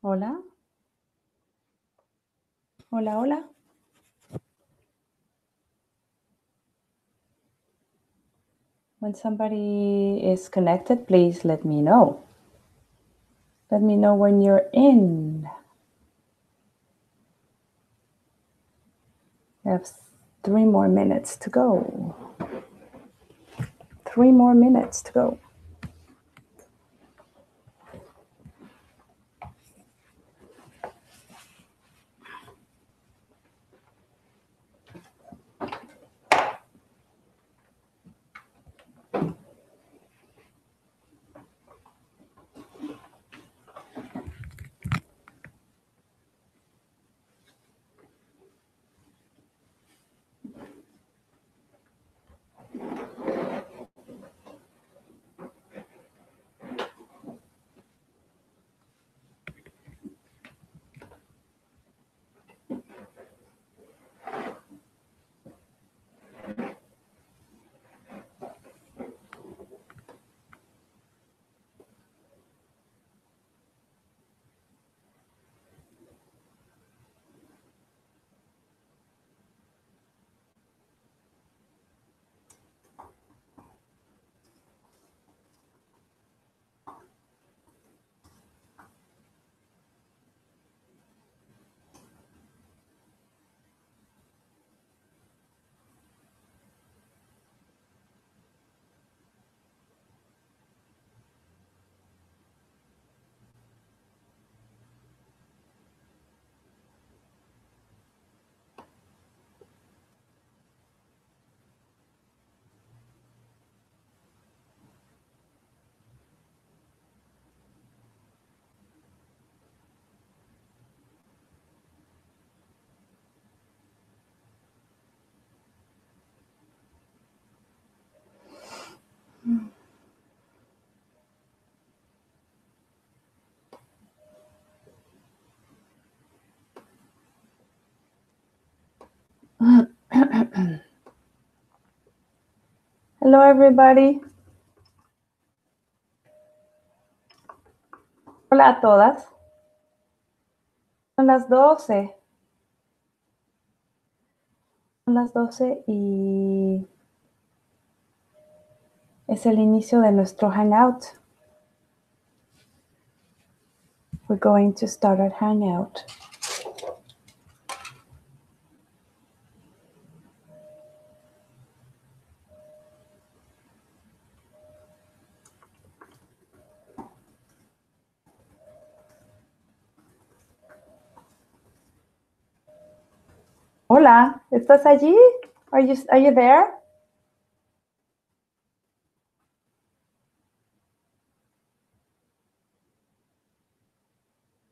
Hola, hola, hola. When somebody is connected, please let me know. Let me know when you're in. We have 3 more minutes to go. 3 more minutes to go. Hello, everybody. Hola a todas. Son las 12. Son las 12 y es el inicio de nuestro Hangout. We're going to start our Hangout. Hola, ¿estás allí? Are you there?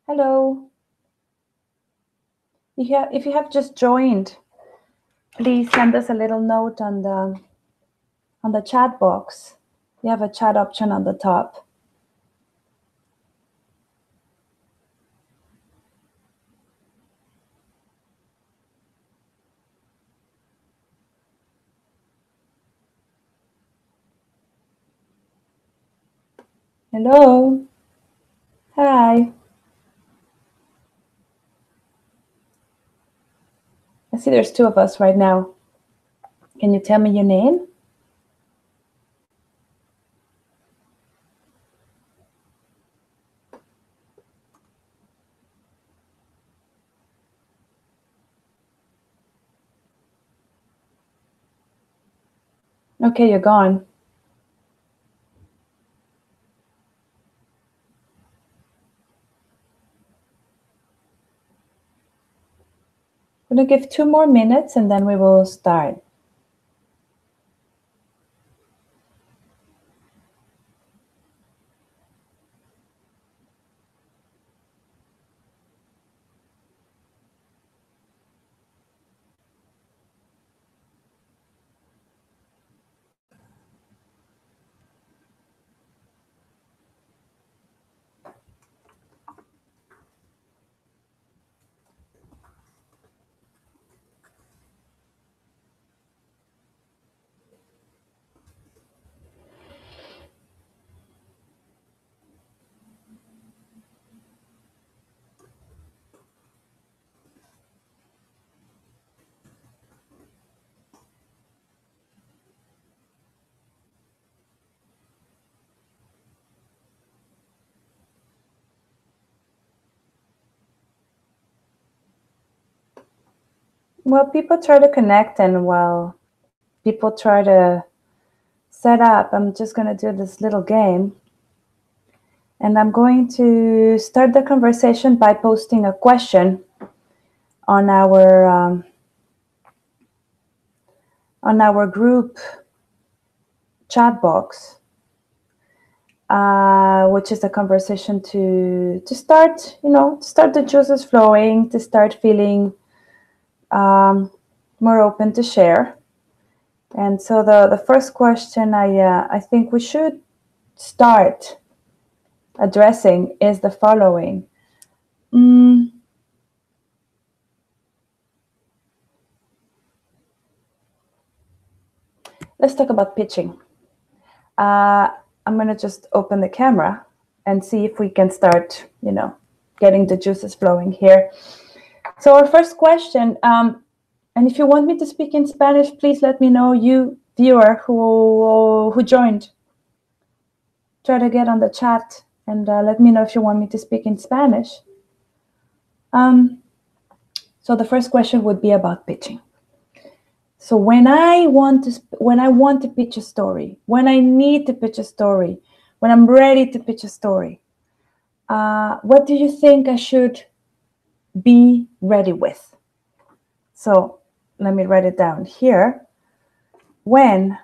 Hello. If you have just joined, please send us a little note on the chat box. We have a chat option on the top. Hello. Hi. I see there's 2 of us right now. Can you tell me your name? Okay, you're gone. I'm going to give 2 more minutes and then we will start. Well, people try to connect, and while people try to set up, I'm just going to do this little game. And I'm going to start the conversation by posting a question on our group chat box, which is a conversation to start, to start the juices flowing, to start feeling more open to share. And so the first question I think we should start addressing is the following. Let's talk about pitching. I'm going to just open the camera and see if we can start, getting the juices flowing here. So our first question, and if you want me to speak in Spanish, please let me know, you viewer who joined. Try to get on the chat and let me know if you want me to speak in Spanish. So the first question would be about pitching. So when I want to pitch a story, when I need to pitch a story, when I'm ready to pitch a story, what do you think I should be ready with? So let me write it down here. When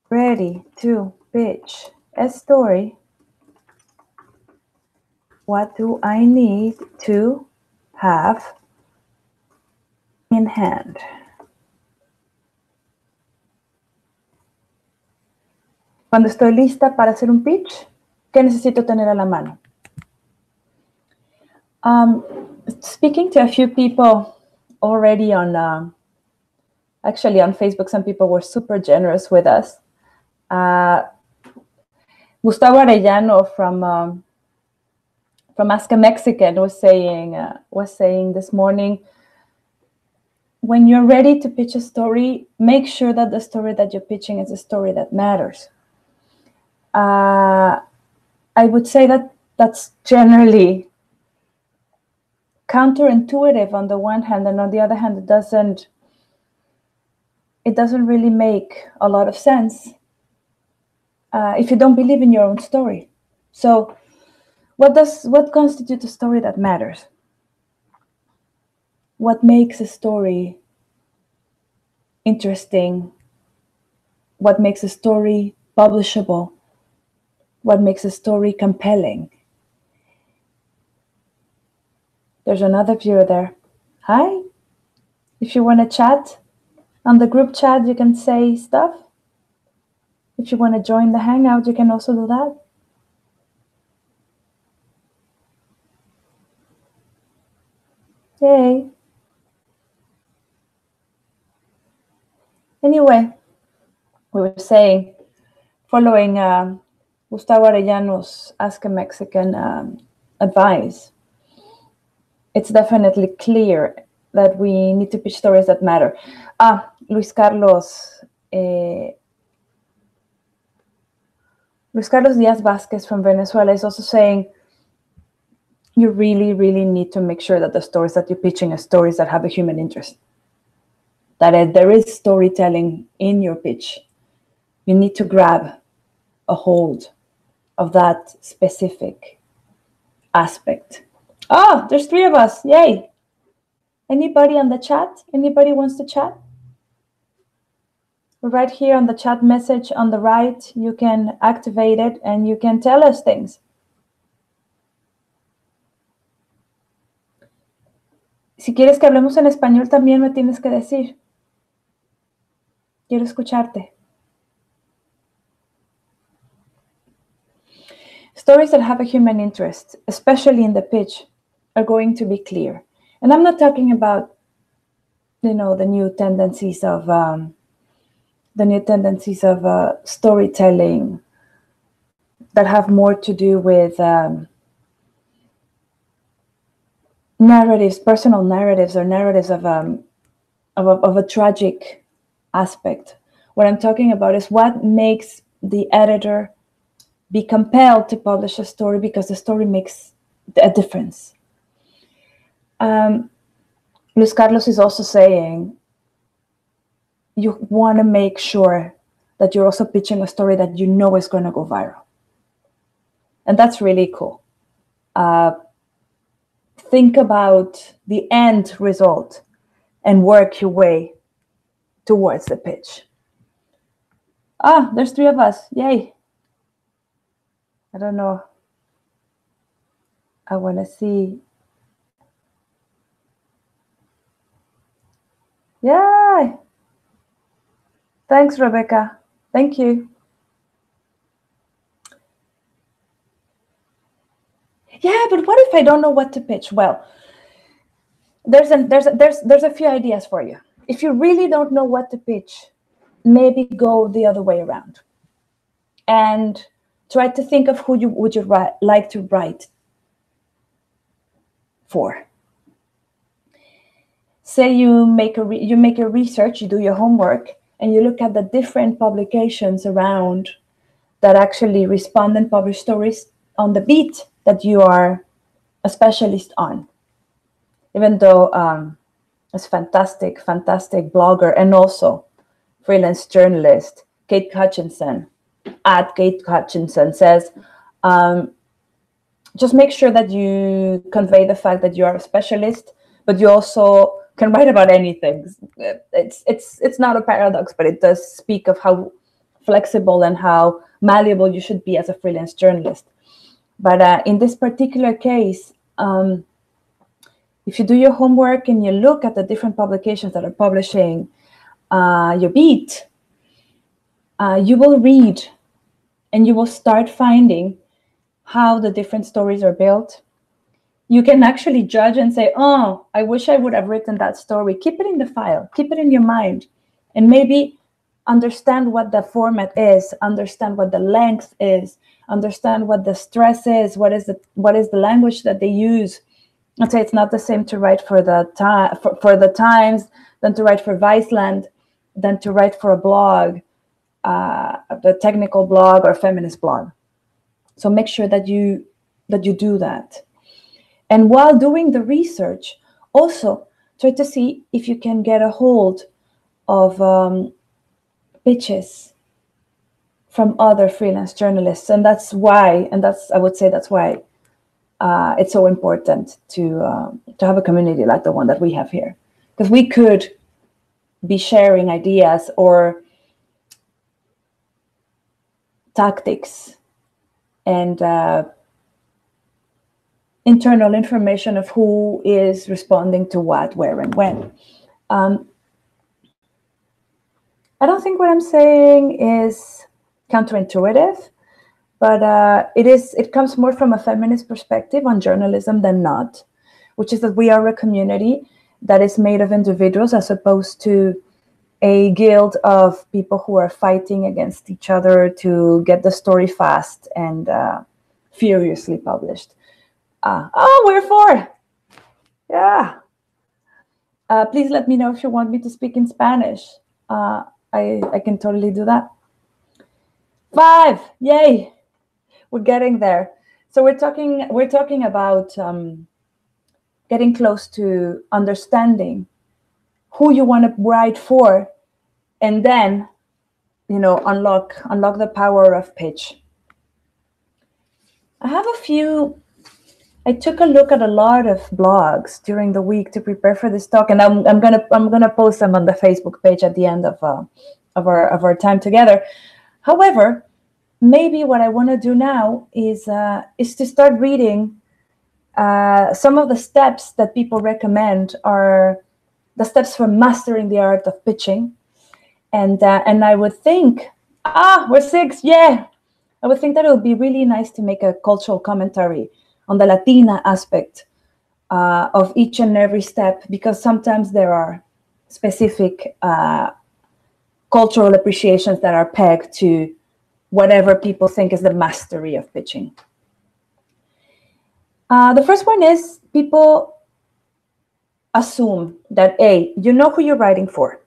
ready to pitch a story, what do I need to have in hand? Cuando estoy lista para hacer un pitch, ¿qué necesito tener a la mano? Speaking to a few people already actually on Facebook, some people were super generous with us. Gustavo Arellano from Ask a Mexican was saying this morning, when you're ready to pitch a story, make sure that the story that you're pitching is a story that matters. I would say that that's generally counterintuitive on the one hand, and on the other hand, it doesn't really make a lot of sense if you don't believe in your own story. So what constitutes a story that matters? What makes a story interesting? What makes a story publishable? What makes a story compelling? There's another viewer there. Hi. If you want to chat on the group chat, you can say stuff. If you want to join the Hangout, you can also do that. Yay. Anyway, we were saying, following Gustavo Arellano's Ask a Mexican advice, it's definitely clear that we need to pitch stories that matter. Luis Carlos Diaz Vasquez from Venezuela is also saying, you really, really need to make sure that the stories that you're pitching are stories that have a human interest. That there is storytelling in your pitch. You need to grab a hold of that specific aspect. Oh, there's 3 of us. Yay. Anybody on the chat? Anybody wants to chat? Right here on the chat message on the right, you can activate it and you can tell us things. Si quieres que hablemos en español, también me tienes que decir. Quiero escucharte. Stories that have a human interest, especially in the pitch, are going to be clear. And I'm not talking about, the new tendencies of storytelling that have more to do with narratives, personal narratives, or narratives of a tragic aspect. What I'm talking about is what makes the editor be compelled to publish a story because the story makes a difference. Luis Carlos is also saying you want to make sure that you're also pitching a story that you know is going to go viral. And that's really cool. Think about the end result and work your way towards the pitch. Ah, there's 3 of us. Yay. I don't know. I want to see. Yay. Thanks, Rebecca. Thank you. Yeah, but what if I don't know what to pitch? Well, there's a few ideas for you. If you really don't know what to pitch, maybe go the other way around and try to think of who you would like to write for. Say you make your research, you do your homework, and you look at the different publications around that actually respond and publish stories on the beat that you are a specialist on. Even though as fantastic blogger and also freelance journalist, Kate Hutchinson, at Kate Hutchinson says, just make sure that you convey the fact that you are a specialist, but you also can write about anything. It's not a paradox, but it does speak of how flexible and how malleable you should be as a freelance journalist. But in this particular case, if you do your homework and you look at the different publications that are publishing your beat, you will read and you will start finding how the different stories are built. You can actually judge and say, oh, I wish I would have written that story. Keep it in the file, keep it in your mind, and maybe understand what the format is, understand what the length is, understand what the stress is, what is the language that they use. I'd say it's not the same to write for the Times than to write for Viceland, than to write for a blog, the technical blog or feminist blog. So make sure that you do that. And while doing the research, also try to see if you can get a hold of pitches from other freelance journalists. And that's why, I would say that's why it's so important to have a community like the one that we have here. Because we could be sharing ideas or tactics and internal information of who is responding to what, where, and when. I don't think what I'm saying is counterintuitive, but it comes more from a feminist perspective on journalism than not, which is that we are a community that is made of individuals as opposed to a guild of people who are fighting against each other to get the story fast and furiously published. We're 4. Yeah. Please let me know if you want me to speak in Spanish. I can totally do that. 5. Yay. We're getting there. So we're talking about getting close to understanding who you want to write for, and then, unlock the power of pitch. I took a look at a lot of blogs during the week to prepare for this talk, and I'm gonna post them on the Facebook page at the end of our time together. However, maybe what I want to do now is to start reading some of the steps that people recommend are the steps for mastering the art of pitching, and I would think, we're 6, yeah. I would think that it would be really nice to make a cultural commentary on the Latina aspect of each and every step, because sometimes there are specific cultural appreciations that are pegged to whatever people think is the mastery of pitching. The first one is people assume that A, you know who you're writing for.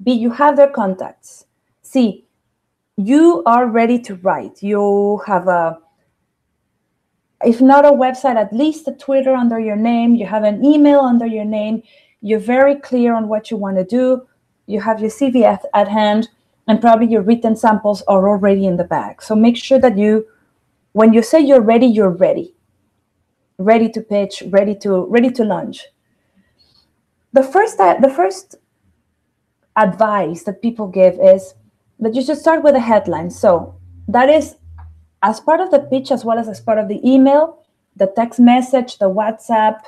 B, you have their contacts. C, you are ready to write. You have if not a website, at least a Twitter under your name. You have an email under your name. you're very clear on what you want to do, you have your CV at hand, and probably your written samples are already in the bag. So make sure that when you say you're ready, ready to pitch, ready to launch. The first advice that people give is that you should start with a headline. So that is as part of the pitch as well as part of the email, the text message, the WhatsApp,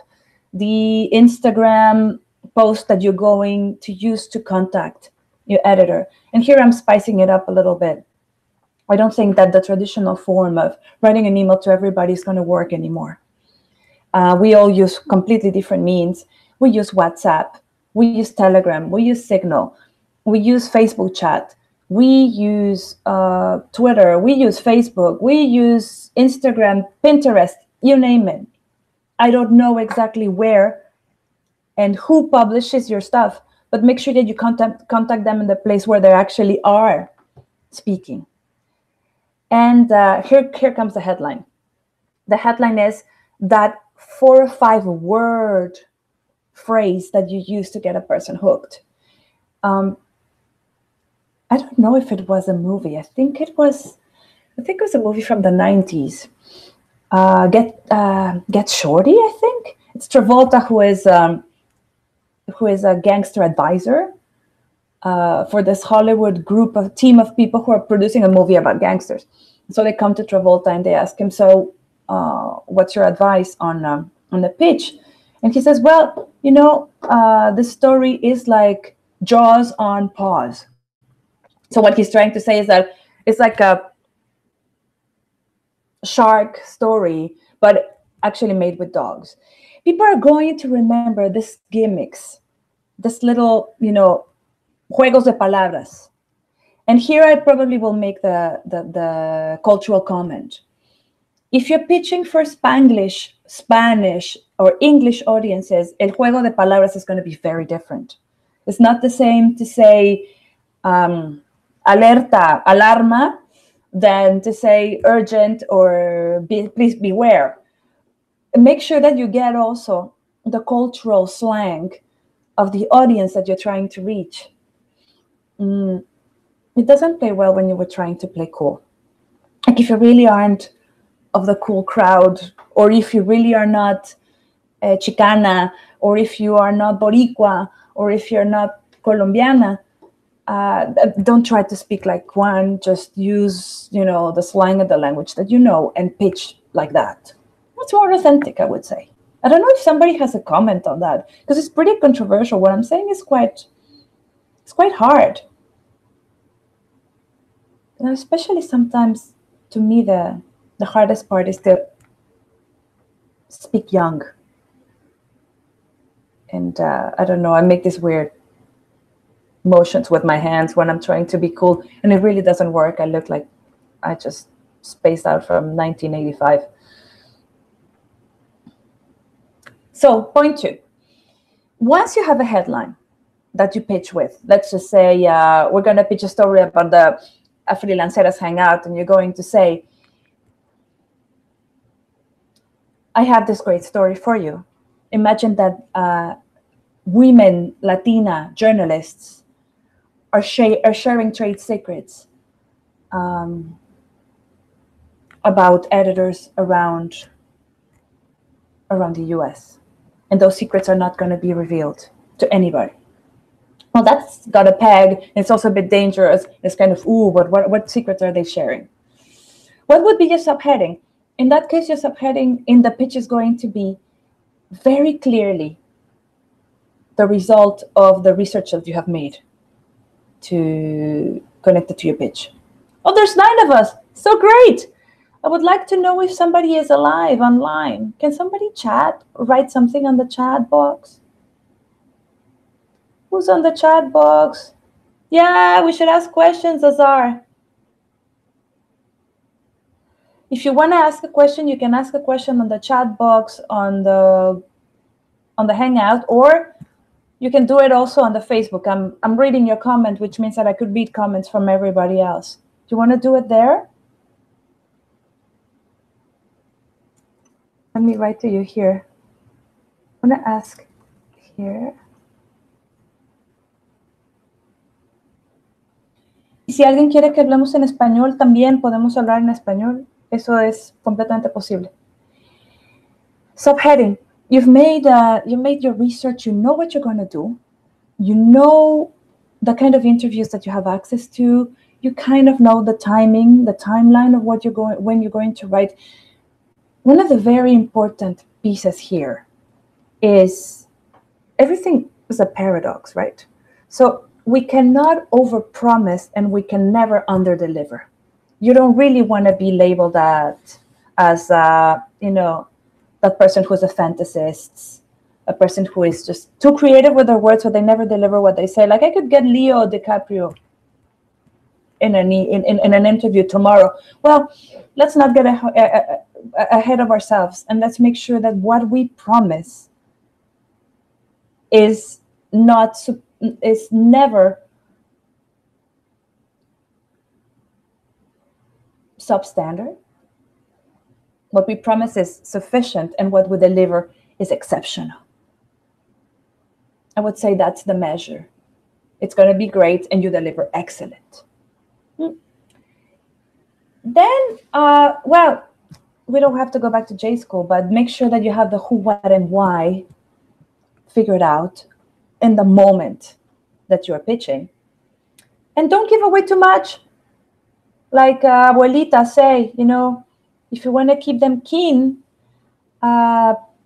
the Instagram post that you're going to use to contact your editor. And here I'm spicing it up a little bit. I don't think that the traditional form of writing an email to everybody is going to work anymore. We all use completely different means. We use WhatsApp, we use Telegram, we use Signal, we use Facebook chat, we use Twitter, we use Facebook, we use Instagram, Pinterest, you name it. I don't know exactly where and who publishes your stuff, but make sure that you contact them in the place where they actually are speaking. And here comes the headline. The headline is that 4 or 5 word phrase that you use to get a person hooked. I don't know if it was a movie. I think it was a movie from the 90s. Get Shorty, I think. It's Travolta who is a gangster advisor for this Hollywood team of people who are producing a movie about gangsters. So they come to Travolta and they ask him, so what's your advice on the pitch? And he says, well, this story is like Jaws on pause. So what he's trying to say is that it's like a shark story, but actually made with dogs. People are going to remember these gimmicks, this little, juegos de palabras. And here I probably will make the cultural comment. If you're pitching for Spanglish, Spanish, or English audiences, el juego de palabras is going to be very different. It's not the same to say alerta, alarma, than to say urgent or please beware. Make sure that you get also the cultural slang of the audience that you're trying to reach. It doesn't play well when you were trying to play cool. Like if you really aren't of the cool crowd, or if you really are not Chicana, or if you are not Boricua, or if you're not Colombiana, don't try to speak like one. Just use, the slang of the language that you know and pitch like that. That's more authentic, I would say. I don't know if somebody has a comment on that, because it's pretty controversial. What I'm saying is quite hard. And especially sometimes, to me, the hardest part is to speak young. And I don't know, I make these weird motions with my hands when I'm trying to be cool, and it really doesn't work. I look like I just spaced out from 1985. So point 2, once you have a headline that you pitch with, let's just say we're going to pitch a story about the Freelanceras Hangout, and you're going to say, I have this great story for you. Imagine that women, Latina journalists are sharing trade secrets about editors around the US. And those secrets are not going to be revealed to anybody. Well, that's got a peg. It's also a bit dangerous. It's kind of, what secrets are they sharing? What would be your subheading? In that case, your subheading in the pitch is going to be very clearly the result of the research that you have made to connect it to your pitch. Oh, there's 9 of us. So great. I would like to know if somebody is alive online. Can somebody chat or write something on the chat box? Who's on the chat box? Yeah, we should ask questions, Azar. If you want to ask a question, you can ask a question on the chat box on the Hangout, or you can do it also on the Facebook. I'm reading your comment, which means that I could read comments from everybody else. Do you want to do it there? Let me write to you here. I'm going to ask here. si alguien quiere que hablemos en español, también podemos hablar en español. Eso es completamente posible. Subheading. You've made your research. You know what you're going to do. You know the kind of interviews that you have access to. You kind of know the timing, the timeline of when you're going to write. One of the very important pieces here is everything is a paradox, right? So we cannot overpromise and we can never underdeliver. You don't really want to be labeled as that person who's a fantasist, a person who is just too creative with their words, so they never deliver what they say. Like, I could get Leo DiCaprio in an interview tomorrow. Well, let's not get ahead of ourselves, and let's make sure that what we promise is never substandard. What we promise is sufficient, and what we deliver is exceptional. I would say that's the measure. It's going to be great, and you deliver excellent. Then, well, we don't have to go back to J school, but make sure that you have the who, what, and why figured out in the moment that you're pitching. And don't give away too much. Like abuelita say, if you want to keep them keen,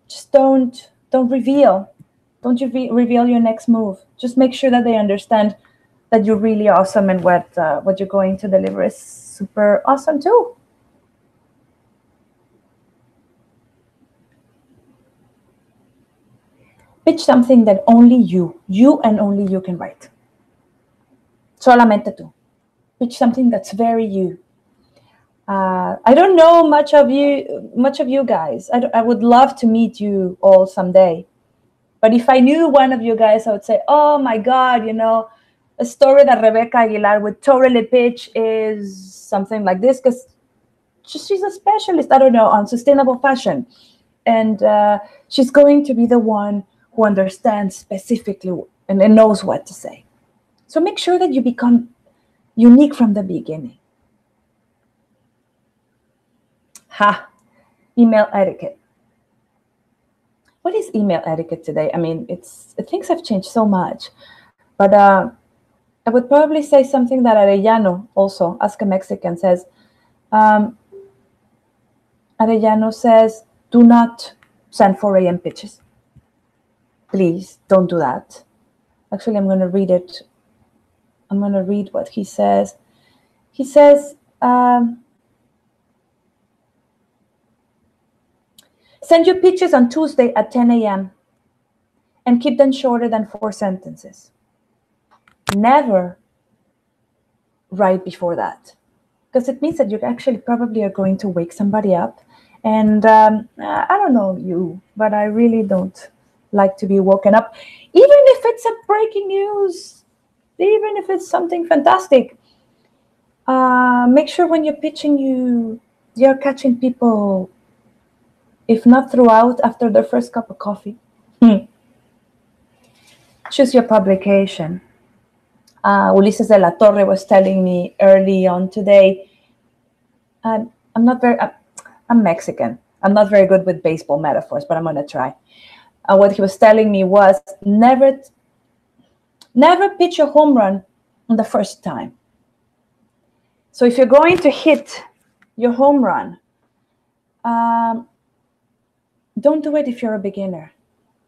just don't reveal. Don't you reveal your next move. Just make sure that they understand that you're really awesome and what you're going to deliver is super awesome too. Pitch something that only you and only you can write. Solamente tú. Pitch something that's very you. I don't know much of you guys. I would love to meet you all someday. But if I knew one of you guys, I would say, oh my God, a story that Rebecca Aguilar would totally pitch is something like this, because she's a specialist, I don't know, on sustainable fashion. And she's going to be the one who understands specifically and knows what to say. So make sure that you become unique from the beginning. Email etiquette. What is email etiquette today? I mean, things have changed so much. But I would probably say something that Arellano also, Ask a Mexican, says. Arellano says, do not send 4 a.m. pitches. Please don't do that. Actually, I'm going to read it. I'm going to read what he says. He says, send your pitches on Tuesday at 10 a.m. and keep them shorter than 4 sentences. Never write before that, because it means that you actually probably are going to wake somebody up. And I don't know you, but I really don't like to be woken up, even if it's a breaking news, even if it's something fantastic. Make sure when you're pitching, you're catching people, if not throughout, after their first cup of coffee. Choose your publication. Ulises de la Torre was telling me early on today, I'm Mexican. I'm not very good with baseball metaphors, but I'm going to try. What he was telling me was never pitch a home run on the first time. So if you're going to hit your home run, don't do it if you're a beginner.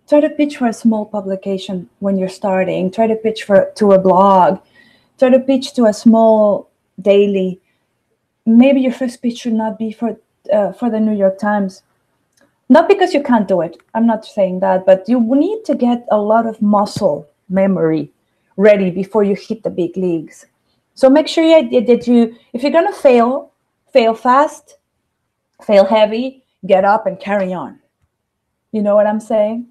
Try to pitch for a small publication when you're starting. Try to pitch to a blog. Try to pitch to a small daily. Maybe your first pitch should not be for the New York Times. Not because you can't do it. I'm not saying that, but you need to get a lot of muscle memory ready before you hit the big leagues. So make sure that if you're going to fail fast, fail heavy, get up and carry on. You know what I'm saying?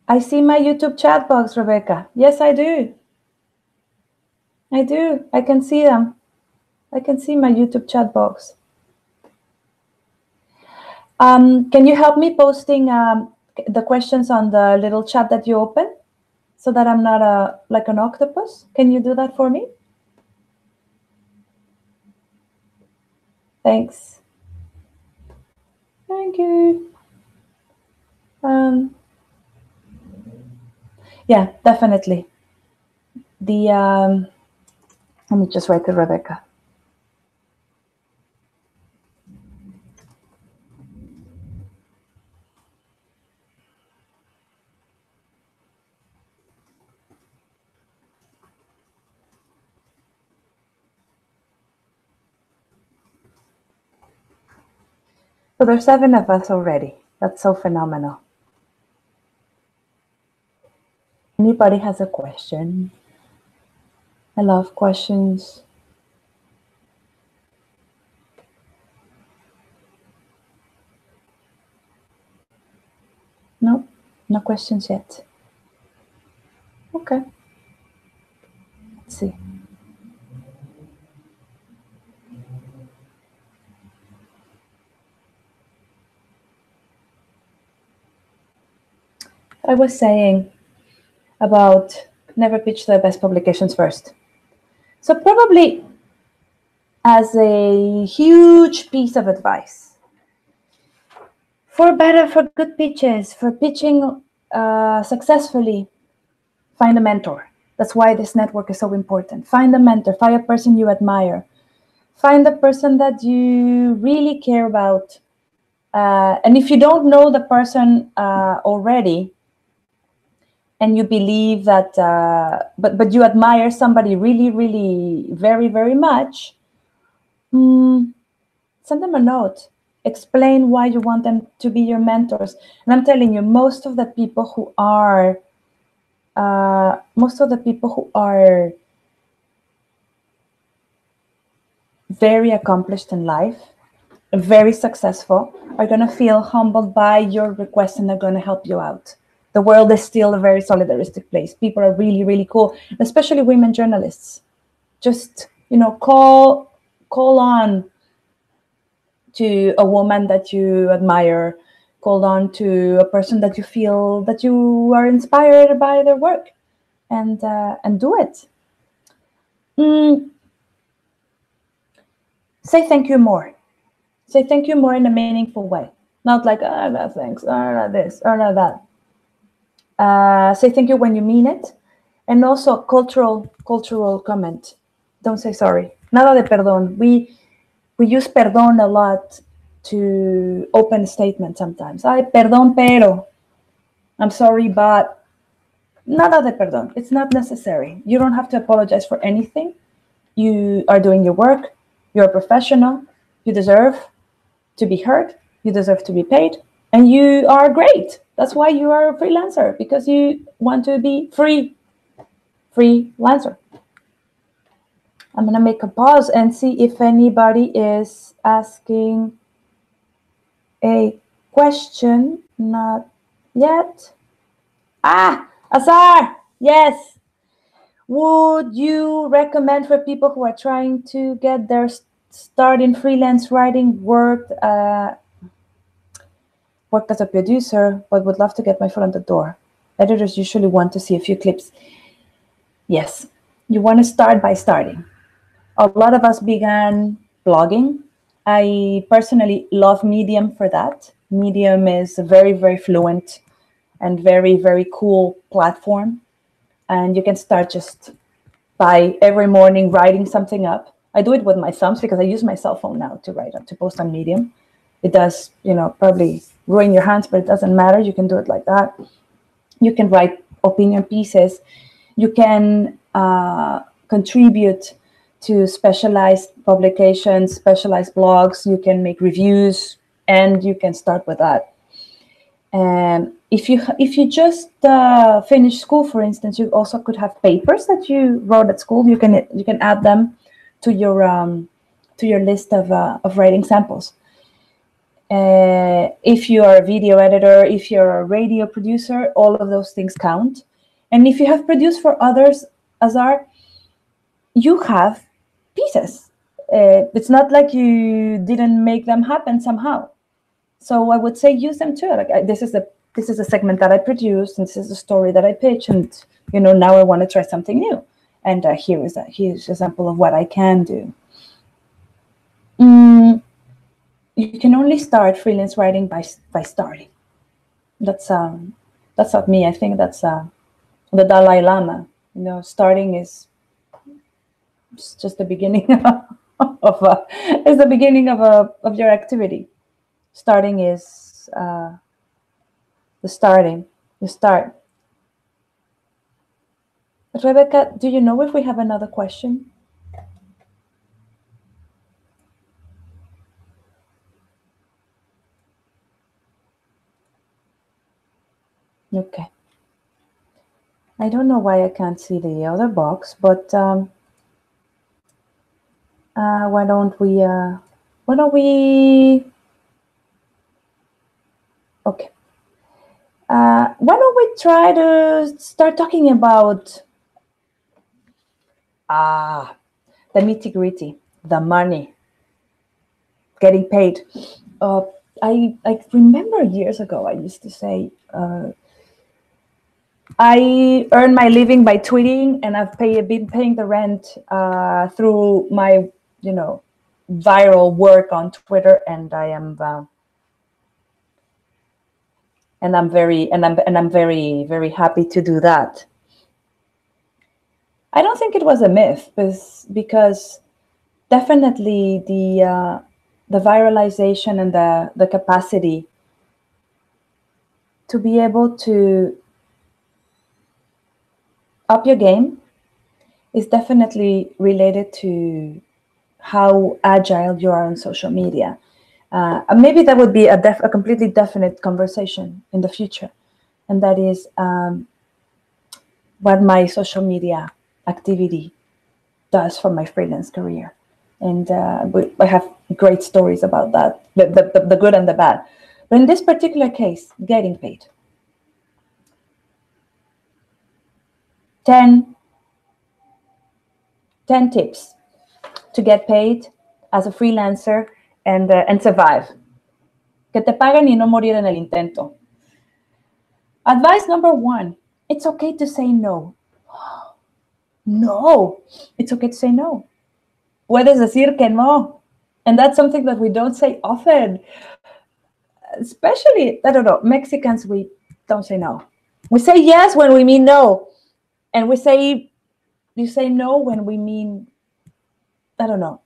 I see my YouTube chat box, Rebecca. Yes, I do. I can see them. I can see my YouTube chat box. Can you help me posting the questions on the little chat that you open? so that I'm not like an octopus? Can you do that for me? Thanks. Thank you. Yeah, definitely. Let me just write to Rebecca. So there's 7 of us already. That's so phenomenal. Anybody has a question? I love questions. No, no questions yet. Okay. Let's see. I was saying about never pitch the best publications first. So probably as a huge piece of advice, for good pitches, for pitching successfully, find a mentor. That's why this network is so important. Find a mentor, find a person you admire, find the person that you really care about. And if you don't know the person already, and you believe that, but you admire somebody really, really, very, very much, send them a note. Explain why you want them to be your mentors. And I'm telling you, most of the people who are very accomplished in life, very successful, are going to feel humbled by your request and they're going to help you out. The world is still a very solidaristic place. People are really, really cool, especially women journalists. Just, call on to a woman that you admire, call on to a person that you feel that you are inspired by their work, and do it. Say thank you more. Say thank you more in a meaningful way. Not like, no thanks, no this, no that. Say thank you when you mean it. And also cultural comment. Don't say sorry. Nada de perdón. We use perdón a lot to open a statement sometimes. Ay, perdón, pero. I'm sorry, but. Nada de perdón. It's not necessary. You don't have to apologize for anything. You are doing your work. You're a professional. You deserve to be heard. You deserve to be paid. And you are great. That's why you are a freelancer, because you want to be freelancer. I'm going to make a pause and see if anybody is asking a question. Not yet. Azar! Yes. Would you recommend for people who are trying to get their start in freelance writing, worked as a producer, but would love to get my foot on the door? Editors usually want to see a few clips. Yes. You want to start by starting. A lot of us began blogging. I personally love Medium for that. Medium is a very, very fluent and very, very cool platform. And you can start just by every morning writing something up. I do it with my thumbs because I use my cell phone now to post on Medium. It does, probably ruin your hands, but it doesn't matter. You can do it like that. You can write opinion pieces. You can contribute to specialized publications, specialized blogs. You can make reviews, and you can start with that. And if you just finish school, for instance, you also could have papers that you wrote at school. You can add them to your list of writing samples. If you are a video editor, if you're a radio producer, all of those things count. And if you have produced for others, Azar, you have pieces. It's not like you didn't make them happen somehow. So I would say use them too. This is the this is a segment that I produce, and this is a story that I pitch, and now I want to try something new. And here is a huge example of what I can do. You can only start freelance writing by starting. That's not me. I think that's the Dalai Lama. Starting is just the beginning is the beginning of your activity. Starting is the starting. You start. Rebecca, do you know if we have another question? Okay. I don't know why I can't see the other box, but why don't we? Okay. Why don't we try to start talking about the nitty-gritty, the money, getting paid. I remember years ago I used to say, I earn my living by tweeting, and I've been paying the rent through my, viral work on Twitter, and I'm very, very happy to do that. I don't think it was a myth, because definitely the viralization and the capacity to be able to up your game is definitely related to how agile you are on social media. Maybe that would be a completely definite conversation in the future, and that is what my social media activity does for my freelance career. And I have great stories about that, the good and the bad. But in this particular case, getting paid. 10 tips to get paid as a freelancer and survive. Que te paguen y no morir en el intento. Advice number 1, it's okay to say no. No, it's okay to say no. Puedes decir que no. And that's something that we don't say often. Especially, I don't know, Mexicans, we don't say no. We say yes when we mean no. And you say no when we mean, I don't know.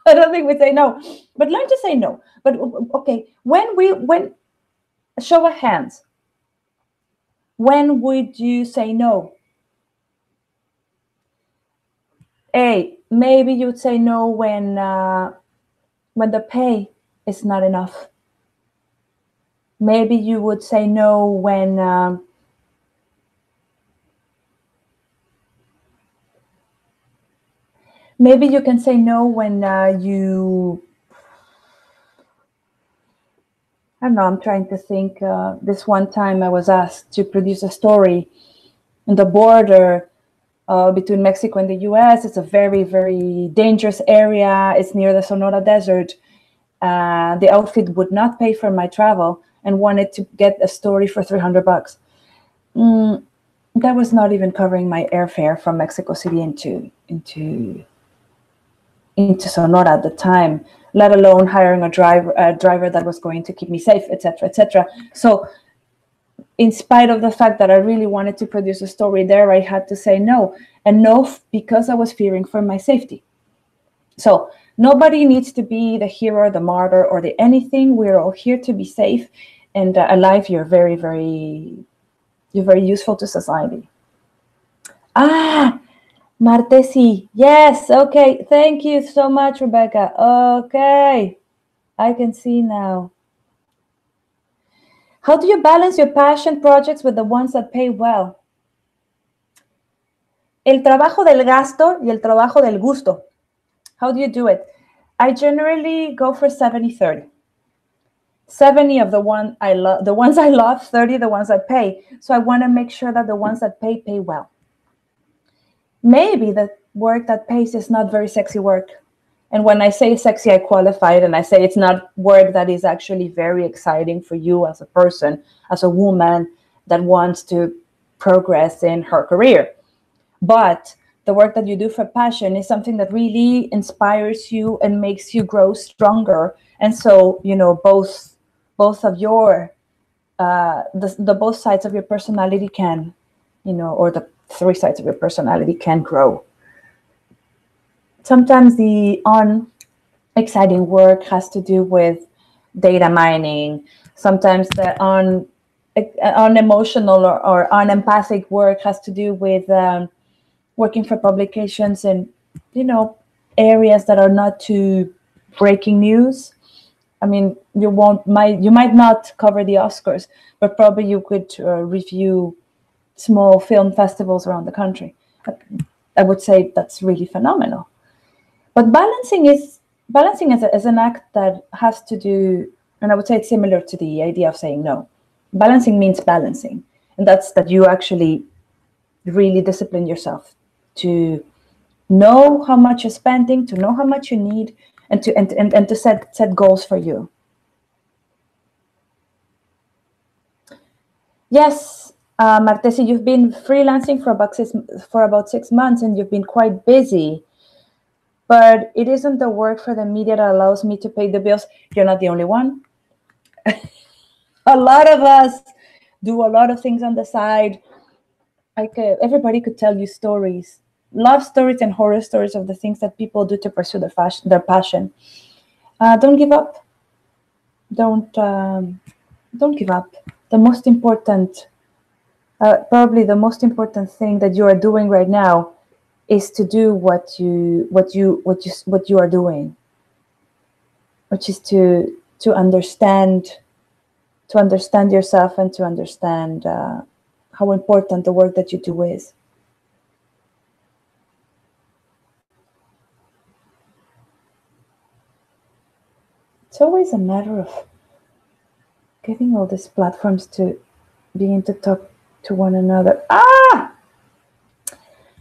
I don't think we say no. But learn to say no. But okay, when show of hands, when would you say no? Hey, maybe you'd say no when the pay is not enough. Maybe you would say no when maybe you can say no when you, I don't know, I'm trying to think. This one time I was asked to produce a story in the border between Mexico and the US. It's a very, very dangerous area. It's near the Sonora Desert. The outfit would not pay for my travel and wanted to get a story for $300. That was not even covering my airfare from Mexico City into Sonora at the time, let alone hiring a driver that was going to keep me safe, etc., etc. So in spite of the fact that I really wanted to produce a story there, I had to say no. And no, because I was fearing for my safety. So nobody needs to be the hero, the martyr, or the anything. We're all here to be safe and alive. You're very, very useful to society. Martesi, yes, okay. Thank you so much, Rebecca. Okay, I can see now. How do you balance your passion projects with the ones that pay well? El trabajo del gasto y el trabajo del gusto. How do you do it? I generally go for 70-30. 70 of the ones I love, 30 the ones that pay. So I want to make sure that the ones that pay well. Maybe the work that pays is not very sexy work. And when I say sexy, I qualify it, and I say it's not work that is actually very exciting for you as a person, as a woman that wants to progress in her career. But the work that you do for passion is something that really inspires you and makes you grow stronger. And so, both of your the both sides of your personality can, or the three sides of your personality can grow. Sometimes the unexciting work has to do with data mining. Sometimes the unemotional or unempathic work has to do with working for publications in, areas that are not too breaking news. I mean, you might not cover the Oscars, but probably you could review small film festivals around the country. I would say that's really phenomenal. But balancing is an act that has to do, and I would say it's similar to the idea of saying no. Balancing means balancing, and that's that you actually really discipline yourself to know how much you're spending, to know how much you need, and to set goals for you. Yes, Martesi, you've been freelancing for about 6 months, and you've been quite busy. But it isn't the work for the media that allows me to pay the bills. You're not the only one. A lot of us do a lot of things on the side. Everybody could tell you stories, love stories and horror stories of the things that people do to pursue their passion. Don't give up. Don't give up. The most important, probably the most important thing that you are doing right now is to do what you are doing, which is to understand yourself and to understand how important the work that you do is. It's always a matter of getting all these platforms to begin to talk to one another.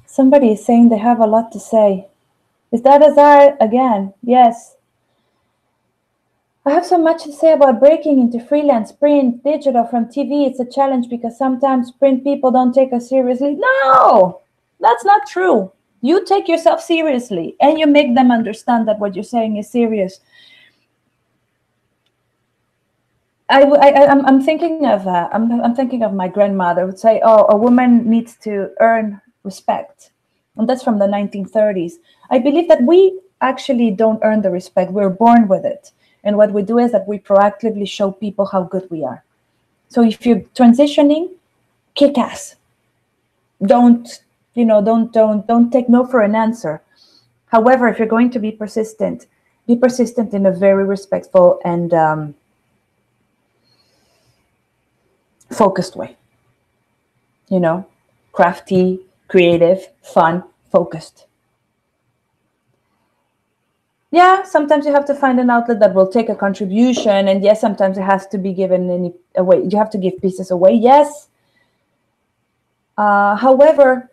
Somebody is saying they have a lot to say. Is that Azar again? Yes. I have so much to say about breaking into freelance, print, digital from TV. It's a challenge because sometimes print people don't take us seriously. No, that's not true. You take yourself seriously and you make them understand that what you're saying is serious. I'm thinking of my grandmother would say, "Oh, a woman needs to earn respect," and that's from the 1930s. I believe that we actually don't earn the respect; we're born with it, and what we do is that we proactively show people how good we are. So if you're transitioning, kick ass. Don't take no for an answer. However, if you're going to be persistent in a very respectful and focused way. Crafty, creative, fun, focused. Yeah, sometimes you have to find an outlet that will take a contribution, and yes, sometimes it has to be given away. You have to give pieces away, yes. However,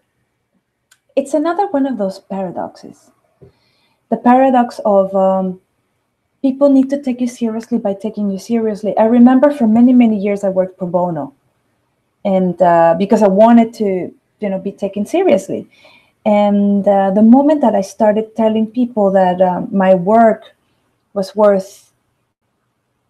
it's another one of those paradoxes. The paradox of people need to take you seriously by taking you seriously. I remember for many, many years I worked pro bono, and because I wanted to, be taken seriously. And the moment that I started telling people that my work was worth,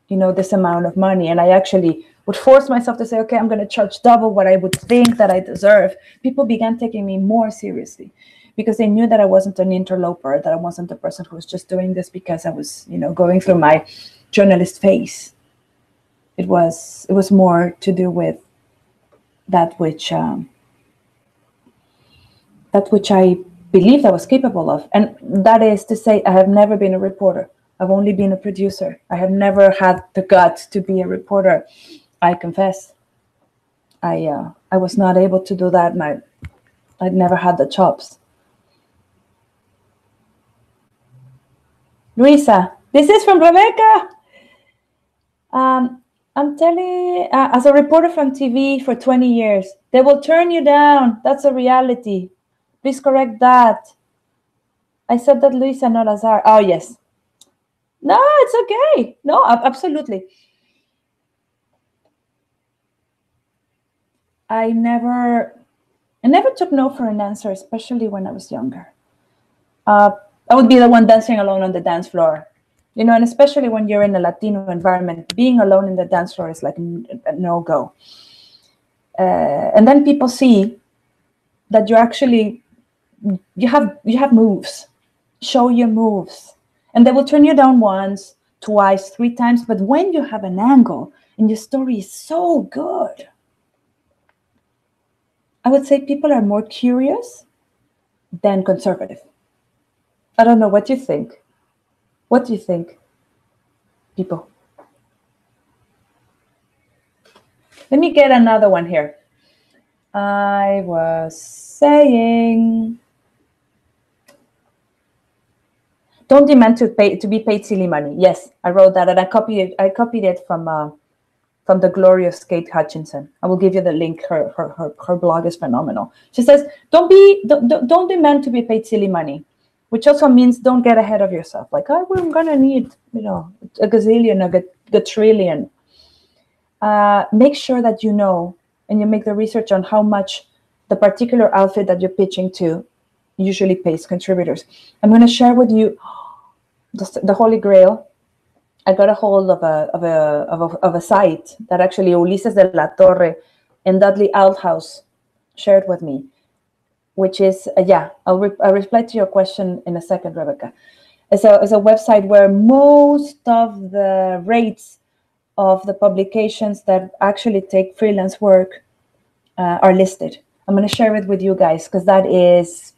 this amount of money, and I actually would force myself to say, okay, I'm going to charge double what I would think that I deserve, people began taking me more seriously because they knew that I wasn't an interloper, that I wasn't the person who was just doing this because I was, going through my journalist phase. It was more to do with that which I believed I was capable of. And that is to say, I have never been a reporter. I've only been a producer. I have never had the guts to be a reporter. I confess. I was not able to do that, and I'd never had the chops. Luisa, this is from Rebecca. I'm telling, as a reporter from TV for 20 years, they will turn you down. That's a reality. Please correct that. I said that Luisa, not Azar. Oh, yes. No, it's okay. No, absolutely. I never took no for an answer, especially when I was younger. I would be the one dancing alone on the dance floor, and especially when you're in a Latino environment, being alone in the dance floor is like a no-go. And then people see that you have moves. Show your moves. And they will turn you down once, twice, 3 times. But when you have an angle and your story is so good, I would say people are more curious than conservative. I don't know what you think. What do you think, people? Let me get another one here. I was saying, don't demand to be paid silly money. Yes, I wrote that, and I copied it from the glorious Kate Hutchinson. I will give you the link. Her blog is phenomenal. She says, don't demand to be paid silly money, which also means don't get ahead of yourself. Like, oh, we're gonna need a gazillion, a quadrillion. Make sure that you know, and you make the research on how much the particular outfit that you're pitching to usually pays contributors. I'm going to share with you the Holy Grail. I got a hold of a site that actually Ulises de la Torre and Dudley Althouse shared with me, which is I'll reply to your question in a second, Rebecca. It's a website where most of the rates of the publications that actually take freelance work are listed. I'm going to share it with you guys because that is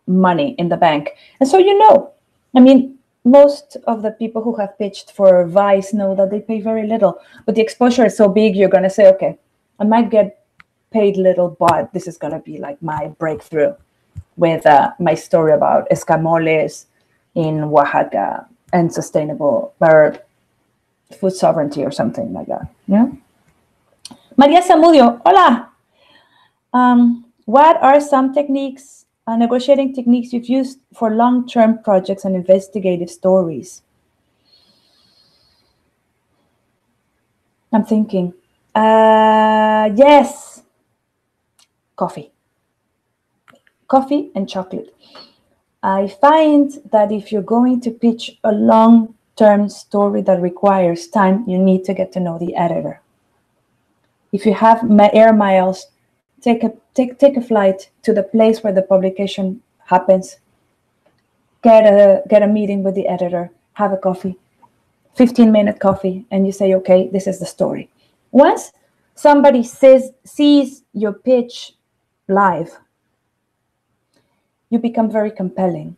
money in the bank. And so I mean, most of the people who have pitched for Vice know that they pay very little, but the exposure is so big, you're going to say, okay, I might get paid little, but this is going to be like my breakthrough with my story about escamoles in Oaxaca and sustainable or food sovereignty or something like that. Yeah. Maria Zamudio, hola. What are some techniques, negotiating techniques you've used for long-term projects and investigative stories? I'm thinking. Yes. Coffee and chocolate. I find that if you're going to pitch a long-term story that requires time, you need to get to know the editor. If you have air miles, take a flight to the place where the publication happens. Get a meeting with the editor. Have a coffee, 15-minute coffee, and you say, okay, this is the story. Once somebody sees your pitch live, you become very compelling.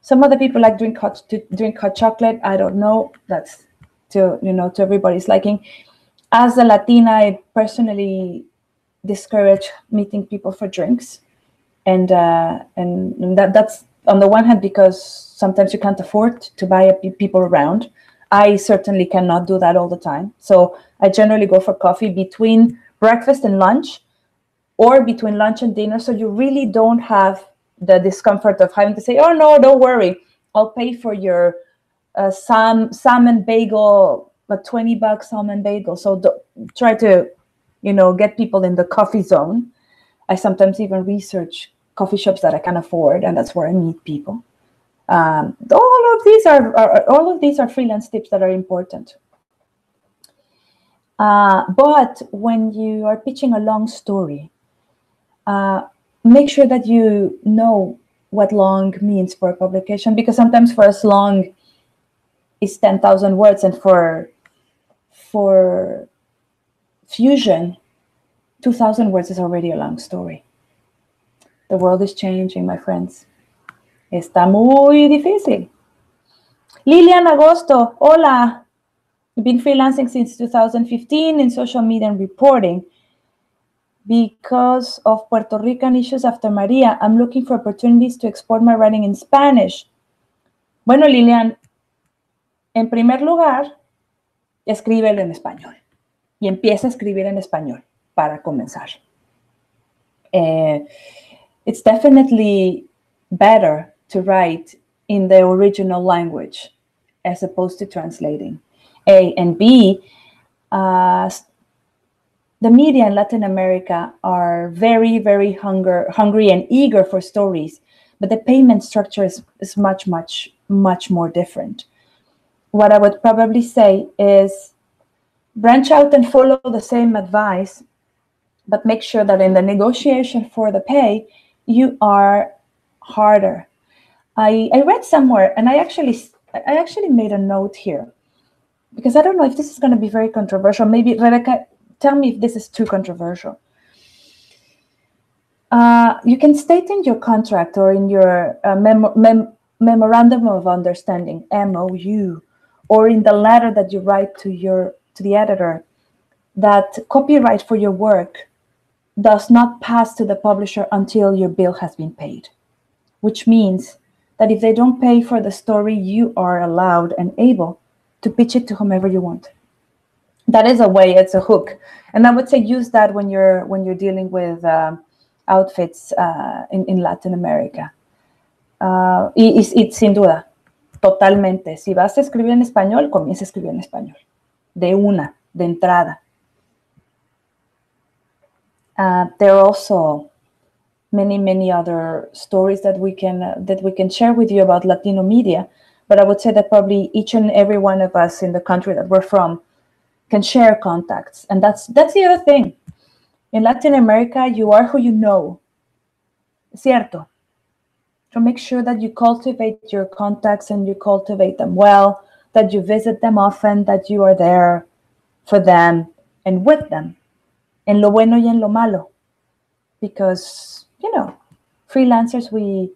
Some other people like drink hot chocolate. I don't know. That's to everybody's liking. As a Latina, I personally discourage meeting people for drinks, and that's on the one hand because sometimes you can't afford to buy people around. I certainly cannot do that all the time, so I generally go for coffee between breakfast and lunch, or between lunch and dinner, so you really don't have the discomfort of having to say, oh no, don't worry, I'll pay for your salmon bagel, a $20 salmon bagel. So try to get people in the coffee zone. I sometimes even research coffee shops that I can afford, and that's where I meet people. All of these are freelance tips that are important. But when you are pitching a long story, make sure that you know what long means for a publication, because sometimes for us long is 10,000 words, and for Fusion, 2,000 words is already a long story. The world is changing, my friends. Está muy difícil. Lilian Agosto, hola. I've been freelancing since 2015 in social media and reporting. Because of Puerto Rican issues after Maria, I'm looking for opportunities to export my writing in Spanish. Bueno, Lilian, en primer lugar, escríbelo en español. Y empieza a escribir en español para comenzar. It's definitely better to write in the original language as opposed to translating. A, and B, the media in Latin America are very, very hungry and eager for stories, but the payment structure is much, much, much more different. What I would probably say is branch out and follow the same advice, but make sure that in the negotiation for the pay, you are harder. I read somewhere, and I actually made a note here, because I don't know if this is going to be very controversial. Maybe, Rebecca, tell me if this is too controversial. You can state in your contract or in your memorandum of understanding, MOU, or in the letter that you write to the editor, that copyright for your work does not pass to the publisher until your bill has been paid, which means that if they don't pay for the story, you are allowed and able to pitch it to whomever you want. That is a way, it's a hook. And I would say use that when you're dealing with outfits in Latin America. Y sin duda, totalmente. Si vas a escribir en español, comienza a escribir en español. De entrada. There are also many other stories that we can share with you about Latino media, but I would say that probably each and every one of us in the country that we're from can share contacts, and that's the other thing. In Latin America, you are who you know. Cierto. So make sure that you cultivate your contacts and you cultivate them well, that you visit them often, that you are there for them and with them, en lo bueno y en lo malo, because freelancers, we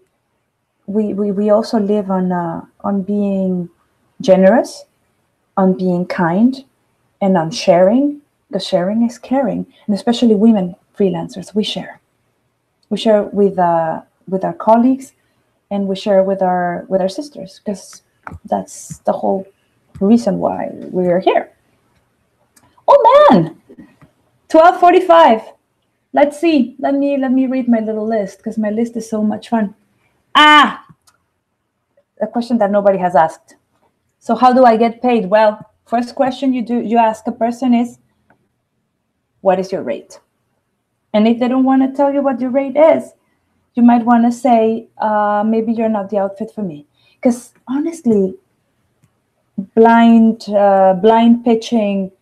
also live on being generous, on being kind, and on sharing, because sharing is caring, and especially women freelancers, we share with our colleagues, and we share with our sisters, because that's the whole reason why we are here. Oh man, 12:45. Let's see. Let me read my little list, because my list is so much fun. A question that nobody has asked. So how do I get paid? Well, first question you ask a person is, what is your rate? And if they don't want to tell you what your rate is, you might want to say, maybe you're not the outfit for me. Because honestly, blind pitching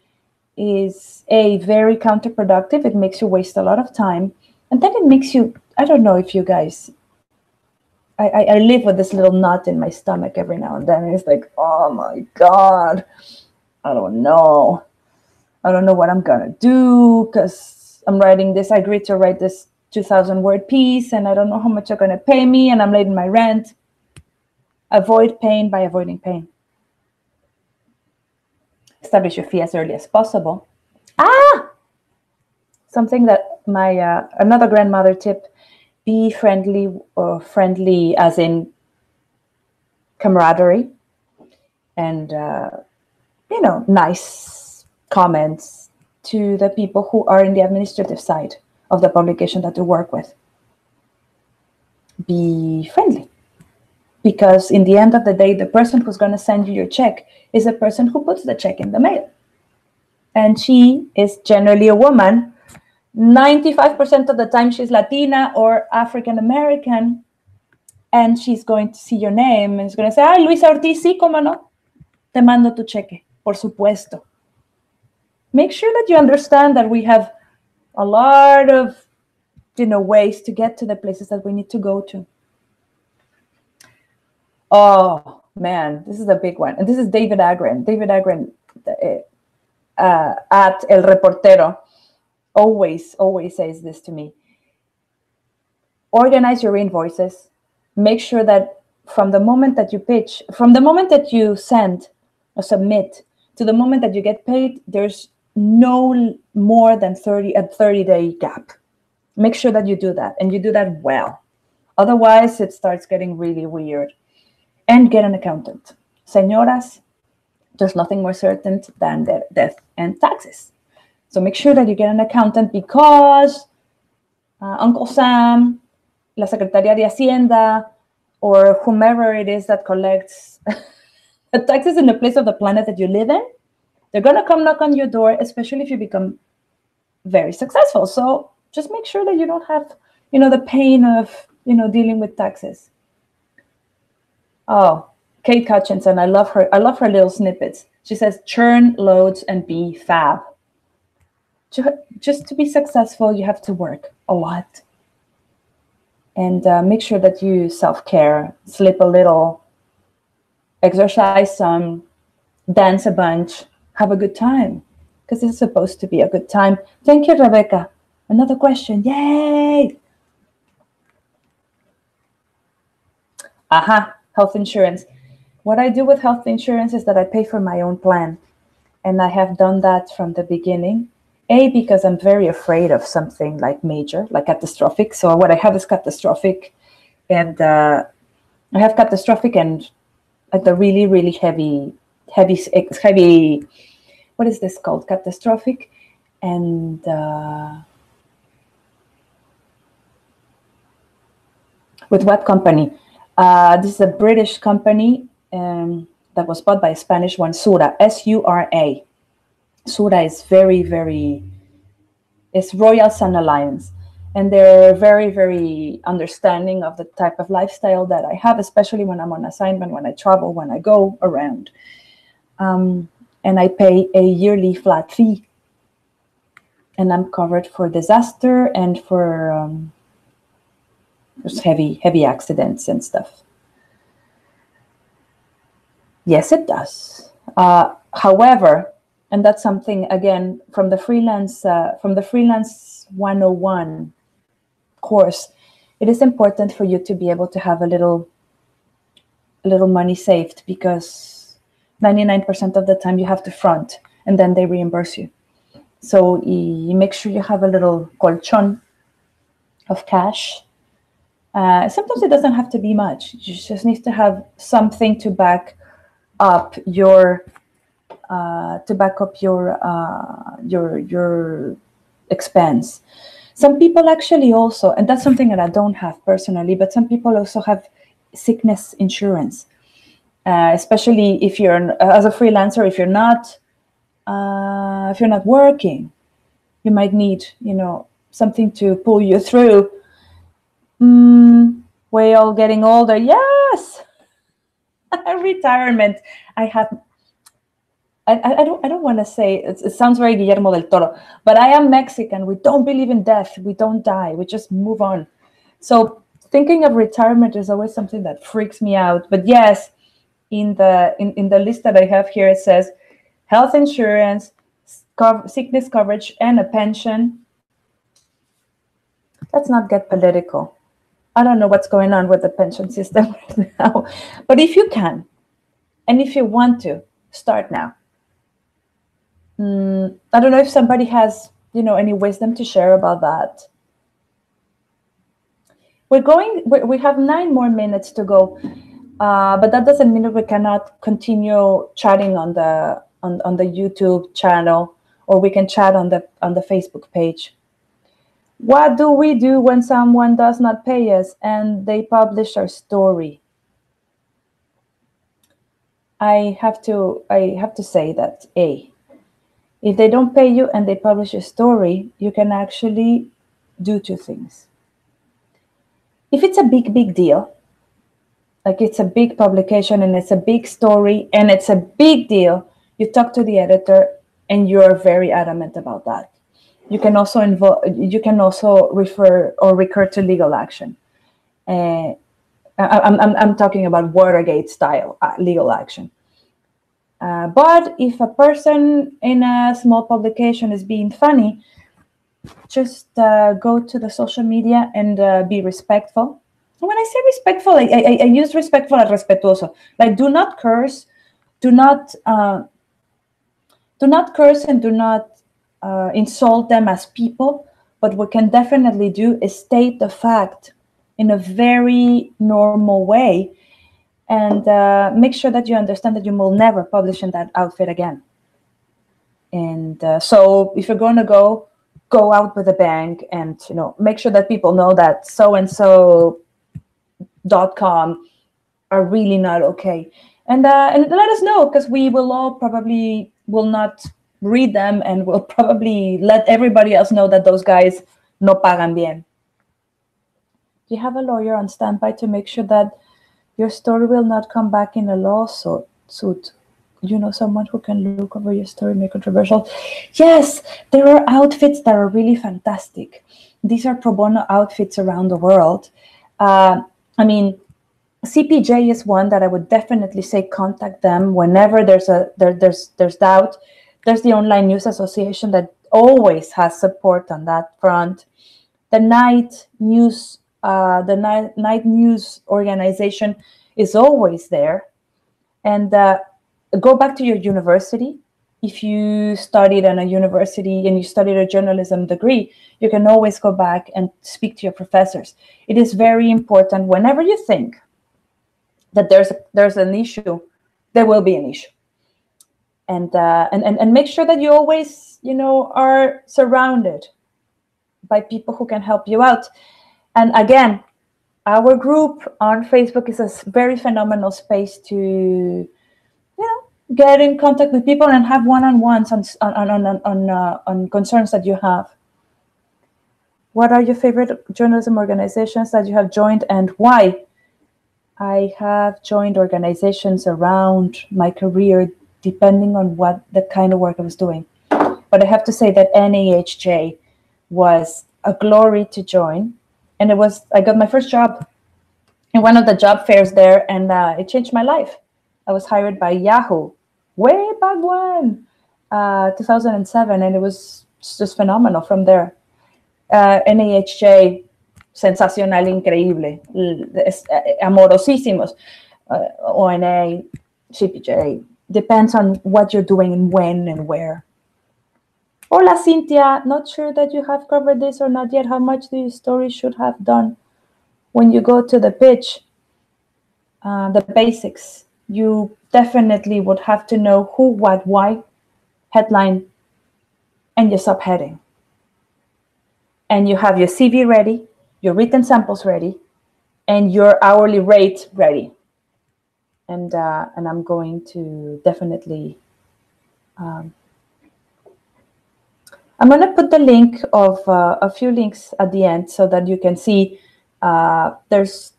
is very counterproductive. It makes you waste a lot of time. And then it makes you, I don't know if you guys, I live with this little knot in my stomach every now and then. It's like, oh my God, I don't know what I'm going to do, because I'm writing this. I agreed to write this 2,000-word piece, and I don't know how much you're going to pay me, and I'm late in my rent. Avoid pain by avoiding pain. Establish your fee as early as possible. Something that my another grandmother tip: be friendly, or friendly as in camaraderie, and nice comments to the people who are in the administrative side of the publication that you work with. Be friendly, because in the end of the day, the person who's going to send you your check is the person who puts the check in the mail, and she is generally a woman. 95% of the time she's Latina or African American, and she's going to see your name and she's going to say, "Ay, Luisa Ortiz, sí, cómo no, te mando tu cheque, por supuesto." Make sure that you understand that we have a lot of ways to get to the places that we need to go to. Oh man, this is a big one, and this is David Agren. David Agren at El Reportero always says this to me. Organize your invoices. Make sure that from the moment that you pitch, from the moment that you send or submit to the moment that you get paid, there's no more than 30-day gap. Make sure that you do that, and you do that well. Otherwise, it starts getting really weird. And get an accountant. Señoras, there's nothing more certain than death and taxes. So make sure that you get an accountant, because Uncle Sam, la Secretaría de Hacienda, or whomever it is that collects the taxes in the place of the planet that you live in, they're going to come knock on your door, especially if you become very successful. So just make sure that you don't have, the pain of, dealing with taxes. Oh, Kate Hutchinson, I love her. I love her little snippets. She says, churn loads and be fab. Just to be successful, you have to work a lot. And make sure that you self-care, sleep a little, exercise some, dance a bunch, have a good time. Because it's supposed to be a good time. Thank you, Rebecca. Another question. Yay! Aha, health insurance. What I do with health insurance is that I pay for my own plan. And I have done that from the beginning. Because I'm very afraid of something like major, like catastrophic. So what I have is catastrophic. And I have catastrophic and the really, really heavy, what is this called? Catastrophic. And with what company? This is a British company that was bought by a Spanish one, Sura, S-U-R-A. Sura is very, very, it's Royal Sun Alliance. And they're very, very understanding of the type of lifestyle that I have, especially when I'm on assignment, when I travel, when I go around. And I pay a yearly flat fee. And I'm covered for disaster and for heavy accidents and stuff. Yes, it does. However, and that's something, again, from the Freelance 101 course, it is important for you to be able to have a little money saved, because 99% of the time you have to front and then they reimburse you. So you make sure you have a little colchón of cash. Sometimes it doesn't have to be much. You just need to have something to back up your expense. Some people actually also, and that's something that I don't have personally, but some people also have sickness insurance, especially if you're as a freelancer. If you're not working, you might need something to pull you through. We're all getting older. Yes. Retirement. I don't want to say it sounds very Guillermo del Toro, but I am Mexican. We don't believe in death. We don't die. We just move on. So thinking of retirement is always something that freaks me out. But yes, in the list that I have here, it says health insurance, sickness coverage, and a pension. Let's not get political. I don't know what's going on with the pension system right now, but if you can, and if you want to, start now. I don't know if somebody has, any wisdom to share about that. We have 9 more minutes to go, but that doesn't mean that we cannot continue chatting on the YouTube channel, or we can chat on the Facebook page. What do we do when someone does not pay us and they publish our story? I have to say that if they don't pay you and they publish a story, you can actually do 2 things. If it's a big deal, like it's a big publication and it's a big story and it's a big deal, you talk to the editor and you're very adamant about that. You can also refer or recur to legal action. I'm talking about Watergate style legal action. But if a person in a small publication is being funny, just go to the social media and be respectful. And when I say respectful, I use respectful as respetuoso. Like, do not curse, do not curse, and do not insult them as people. But what we can definitely do is state the fact in a very normal way, and make sure that you understand that you will never publish in that outfit again. And so if you're going to go out with a bang, and make sure that people know that so-and-so.com are really not okay. And let us know, because we will all probably will not read them, and will probably let everybody else know that those guys no pagan bien. You have a lawyer on standby to make sure that your story will not come back in a lawsuit. You know someone who can look over your story, make controversial? Yes, there are outfits that are really fantastic. These are pro bono outfits around the world. I mean, CPJ is one that I would definitely say contact them whenever there's doubt. There's the Online News Association that always has support on that front. The Night News, Night News organization is always there. And go back to your university. If you studied in a university and you studied a journalism degree, you can always go back and speak to your professors. It is very important. Whenever you think that there's an issue, there will be an issue. And make sure that you always, are surrounded by people who can help you out. And again, our group on Facebook is a very phenomenal space to, get in contact with people and have one-on-ones on concerns that you have. What are your favorite journalism organizations that you have joined, and why? I have joined organizations around my career, depending on what the kind of work I was doing. But I have to say that NAHJ was a glory to join. And I got my first job in one of the job fairs there, and it changed my life. I was hired by Yahoo way back when, 2007, and it was just phenomenal from there. NAHJ, sensacional, increíble, amorosísimos. ONA, CPJ, depends on what you're doing and when and where. Hola, Cynthia. Not sure that you have covered this or not yet. How much do your story should have done when you go to the pitch? The basics. You definitely would have to know who, what, why, headline, and your subheading. And you have your CV ready, your written samples ready, and your hourly rate ready. And I'm going to definitely... I'm going to put the link of a few links at the end so that you can see there's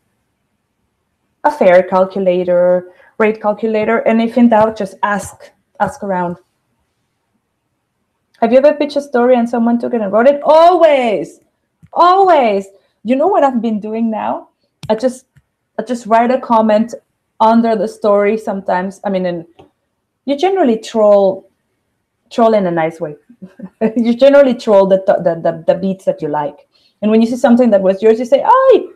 a fare calculator, rate calculator, and if in doubt, just ask around. Have you ever pitched a story and someone took it and wrote it? Always, always. You know what I've been doing now? I just write a comment under the story sometimes. I mean, you generally troll in a nice way. You generally troll the beats that you like. And when you see something that was yours, you say, ay,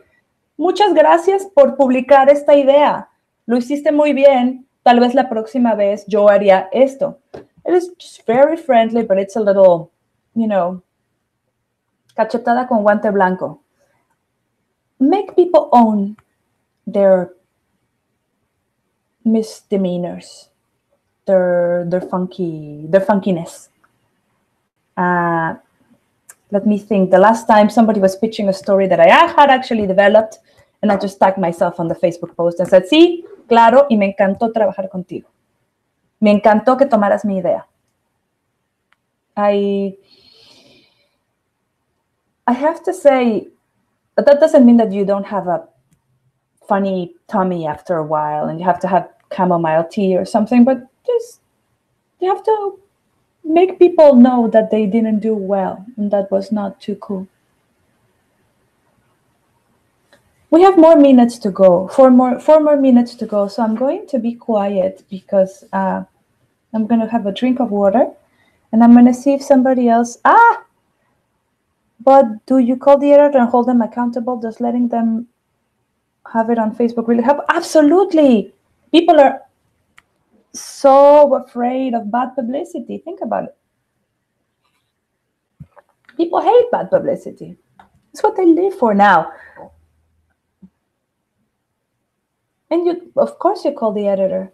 muchas gracias por publicar esta idea. Lo hiciste muy bien. Tal vez la próxima vez yo haría esto. It is just very friendly, but it's a little, cachetada con guante blanco. Make people own their misdemeanors, their funkiness. Let me think. The last time somebody was pitching a story that I had actually developed, and I just tagged myself on the Facebook post and said, sí, claro, y me encantó trabajar contigo. Me encantó que tomaras mi idea. I have to say, that doesn't mean that you don't have a funny tummy after a while and you have to have chamomile tea or something, but just you have to make people know that they didn't do well and that was not too cool. We have more minutes to go, four more minutes to go. So I'm going to be quiet because I'm going to have a drink of water and I'm going to see if somebody else, but do you call the editor and hold them accountable? Does letting them have it on Facebook really help? Absolutely. People are so afraid of bad publicity. Think about it. People hate bad publicity. It's what they live for now. And of course you call the editor.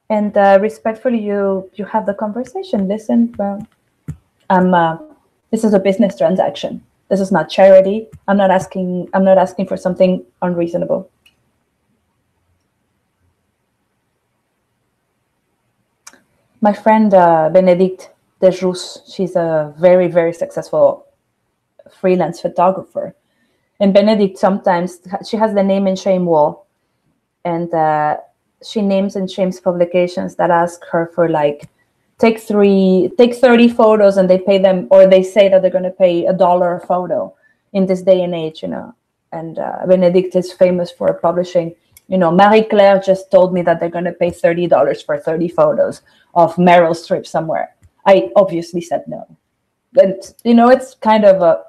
And respectfully, you have the conversation. Listen, well, this is a business transaction. This is not charity. I'm not asking for something unreasonable. My friend Benedict Desrus, she's a very, very successful freelance photographer. And Benedict sometimes, she has the name and shame wall. And she names and shames publications that ask her for like, take 30 photos, and they pay them, or they say that they're going to pay $1 a photo in this day and age, And Benedict is famous for publishing, Marie Claire just told me that they're going to pay $30 for 30 photos of Meryl Streep somewhere. I obviously said no. And, it's kind of a,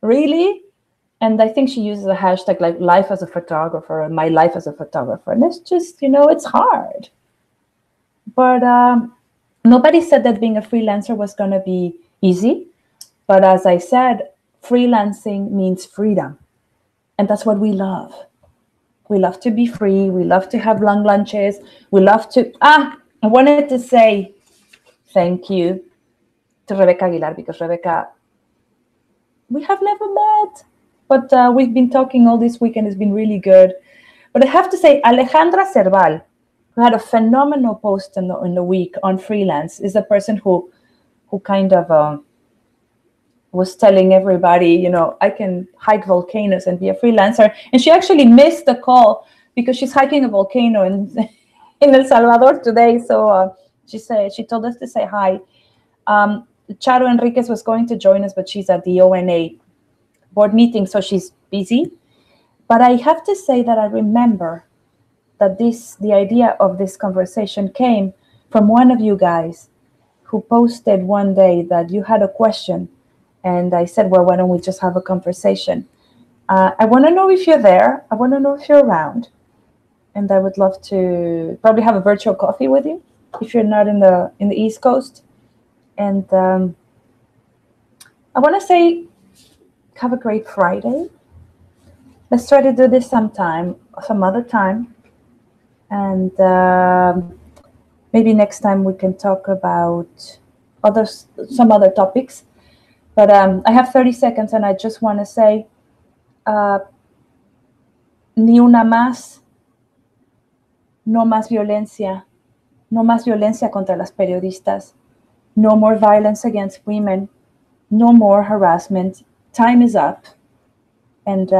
really? And I think she uses a hashtag like life as a photographer and my life as a photographer. And it's just, it's hard. But nobody said that being a freelancer was going to be easy. But as I said, freelancing means freedom. And that's what we love. We love to be free. We love to have long lunches. We love to... I wanted to say thank you to Rebecca Aguilar, because Rebecca, we have never met, but we've been talking all this week and it's been really good. But I have to say, Alejandra Cerval, who had a phenomenal post in the week on freelance, is the person who kind of was telling everybody, I can hike volcanoes and be a freelancer. And she actually missed the call because she's hiking a volcano in El Salvador today. So she told us to say hi. Charo Enriquez was going to join us, but she's at the ONA board meeting, so she's busy. But I have to say that I remember that the idea of this conversation came from one of you guys who posted one day that you had a question. And I said, well, why don't we just have a conversation? I want to know if you're there. I want to know if you're around. And I would love to probably have a virtual coffee with you if you're not in the East Coast. And I want to say, have a great Friday. Let's try to do this some other time. And maybe next time we can talk about some other topics. But I have 30 seconds, and I just want to say, ni una más, no más violencia contra las periodistas, no more violence against women, no more harassment. Time is up, and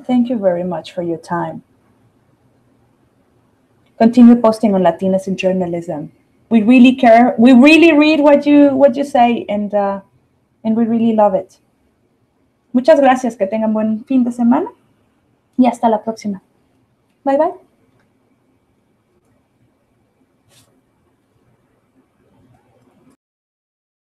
thank you very much for your time. Continue posting on Latinas in journalism. We really care. We really read what you say, and we really love it. Muchas gracias. Que tengan buen fin de semana y hasta la próxima. Bye bye.